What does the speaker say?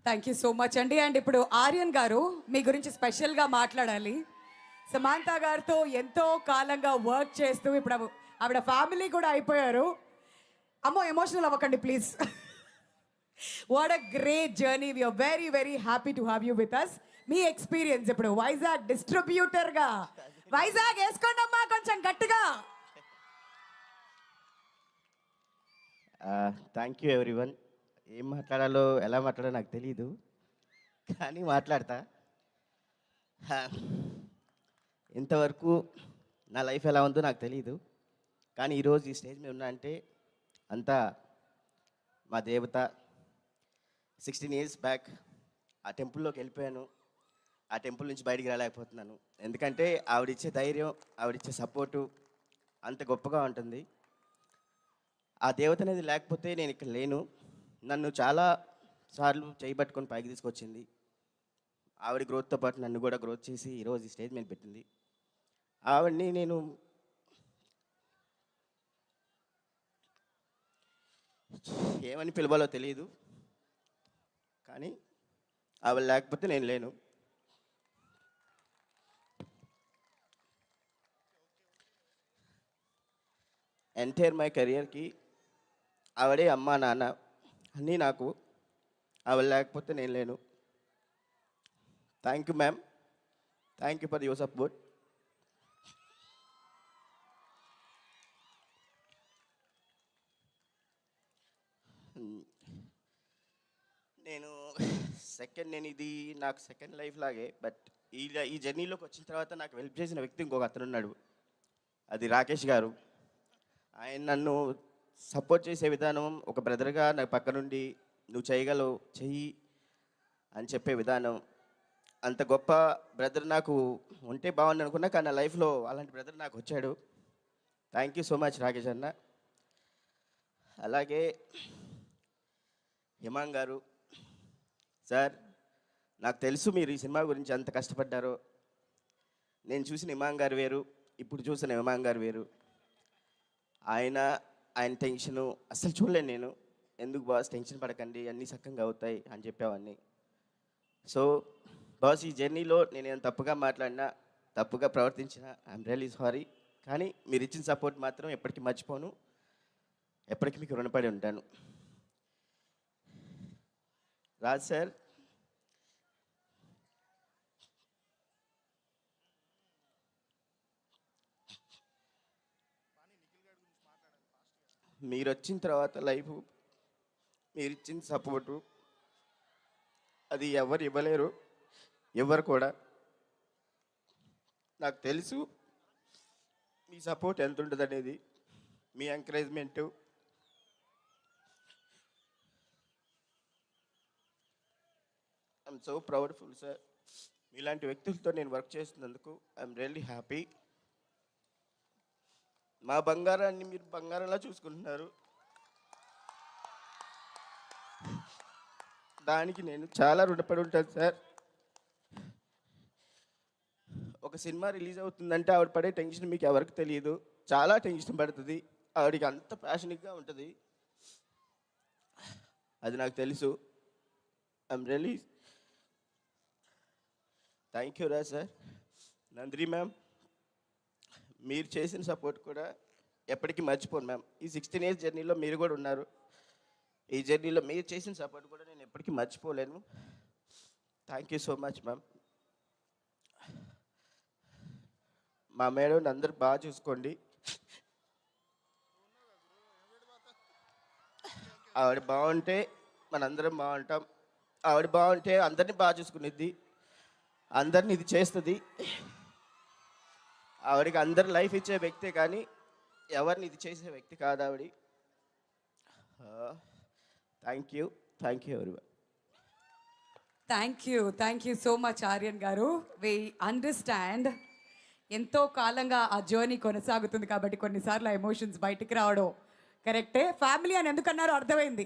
Thank you so much అండి. And ఇప్పుడు ఆర్యన్ గారు మీ గురించి స్పెషల్గా మాట్లాడాలి. సమాంత గారితో ఎంతో కాలంగా వర్క్ చేస్తూ ఇప్పుడు ఆవిడ ఫ్యామిలీ కూడా అయిపోయారు. అమ్మో ఎమోషనల్ అవ్వకండి please. What a great journey. We are very very happy to have you with us. మీ ఎక్స్పీరియన్స్ ఇప్పుడు వైజాగ్ డిస్ట్రిబ్యూటర్గా. వైజాగ్ వేసుకోండి అమ్మా కొంచెం గట్టిగా. Thank you everyone. ఏం మాట్లాడాలో ఎలా మాట్లాడాలో నాకు తెలీదు, కానీ మాట్లాడతా. ఇంతవరకు నా లైఫ్ ఎలా ఉందో నాకు తెలీదు, కానీ ఈరోజు ఈ స్టేజ్ మీద ఉన్నా అంటే అంతా మా దేవత. 16 years బ్యాక్ ఆ టెంపుల్లోకి వెళ్ళిపోయాను. ఆ టెంపుల్ నుంచి బయటికి రాలేకపోతున్నాను, ఎందుకంటే ఆవిడిచ్చే ధైర్యం, ఆవిడిచ్చే సపోర్టు అంత గొప్పగా ఉంటుంది. ఆ దేవత అనేది లేకపోతే నేను ఇక్కడ లేను. నన్ను చాలా సార్లు చేయబట్టుకొని పైకి తీసుకొచ్చింది. ఆవిడ గ్రోత్తో పాటు నన్ను కూడా గ్రోత్ చేసి ఈరోజు ఈ స్టేజ్ మీద పెట్టింది. ఆవిడని నేను ఏమని పిలవాలో తెలియదు, కానీ ఆవిడ లేకపోతే నేను లేను. ఎంటైర్ మై కెరియర్కి ఆవిడే అమ్మ నాన్న అన్నీ నాకు. ఆవిడ లేకపోతే నేను లేను. Thank you ma'am, thank you for your support. నేను ఇది నాకు సెకండ్ లైఫ్ లాగే. బట్ ఈ జర్నీలోకి వచ్చిన తర్వాత నాకు హెల్ప్ చేసిన వ్యక్తి ఇంకొక అతను ఉన్నాడు, అది రాకేష్ గారు. ఆయన నన్ను సపోర్ట్ చేసే విధానం, ఒక బ్రదర్గా నాకు పక్క నుండి నువ్వు చేయగలవు చెయ్యి అని చెప్పే విధానం, అంత గొప్ప బ్రదర్ నాకు ఉంటే బాగుంది అనుకున్నా, కానీ నా లైఫ్లో అలాంటి బ్రదర్ నాకు వచ్చాడు. Thank you so much Rakesh అన్న. అలాగే హిమాంగ్ గారు సార్, నాకు తెలుసు మీరు ఈ సినిమా గురించి ఎంత కష్టపడ్డారో. నేను చూసిన హిమాంగ్ గారు వేరు, ఇప్పుడు చూసిన హిమాంగ్ గారు వేరు. ఆయన టెన్షను అస్సలు చూడలేను నేను. ఎందుకు బాస్ టెన్షన్ పడకండి, అన్నీ సక్కంగా అవుతాయి అని చెప్పేవాడిని. సో బాస్, ఈ జర్నీలో నేను ఏమైనా తప్పుగా మాట్లాడినా, తప్పుగా ప్రవర్తించినా ఐఎమ్ రియల్లీ సారీ. కానీ మీరు ఇచ్చిన సపోర్ట్ మాత్రం ఎప్పటికీ మర్చిపోను, ఎప్పటికీ మీకు రుణపడి ఉంటాను. రాజ్ సార్, మీరు వచ్చిన తర్వాత లైఫ్, మీరు ఇచ్చిన సపోర్టు అది ఎవరు ఇవ్వలేరు, ఎవరు కూడా. నాకు తెలుసు మీ సపోర్ట్ ఎంత ఉంటుంది అనేది, మీ ఎంకరేజ్మెంటు. I'm so proudful sir. మీలాంటి వ్యక్తులతో నేను వర్క్ చేస్తున్నందుకు ఐఎమ్ రియల్లీ హ్యాపీ. మా బంగారాన్ని మీరు బంగారంలా చూసుకుంటున్నారు, దానికి నేను చాలా రుణపడి ఉంటాను సార్. ఒక సినిమా రిలీజ్ అవుతుందంటే ఆవిడ పడే టెన్షన్ మీకు ఎవరికి తెలియదు, చాలా టెన్షన్ పడుతుంది. ఆవిడకి అంత ప్యాషనిక్గా ఉంటుంది, అది నాకు తెలుసు. ఐఎమ్ రియల్లీ థ్యాంక్ యూ రా సార్. నందిని మ్యామ్, మీరు చేసిన సపోర్ట్ కూడా ఎప్పటికీ మర్చిపోను మ్యామ్. ఈ 16 years జర్నీలో మీరు కూడా ఉన్నారు. ఈ జర్నీలో మీరు చేసిన సపోర్ట్ కూడా నేను ఎప్పటికీ మర్చిపోలేను. Thank you so much ma'am. మా మేడం అందరు బాగా చూసుకోండి. ఆవిడ బాగుంటే మనందరం బాగుంటాం. ఆవిడ బాగుంటే అందరినీ బాగా చూసుకునేది, అందరిని ఇది చేస్తుంది. ఆవిడకి అందరు లైఫ్ ఇచ్చే వ్యక్తే, కానీ ఎవరిని ఇది చేసే వ్యక్తి కాదు ఆవిడ. Thank you everyone. Thank you so much Aryan గారు. వి అండర్స్టాండ్ ఎంతో కాలంగా ఆ జర్నీ కొనసాగుతుంది కాబట్టి కొన్నిసార్లు ఆ ఎమోషన్స్ బయటికి రావడం కరెక్టే. ఫ్యామిలీ అని ఎందుకన్నారో అర్థమైంది.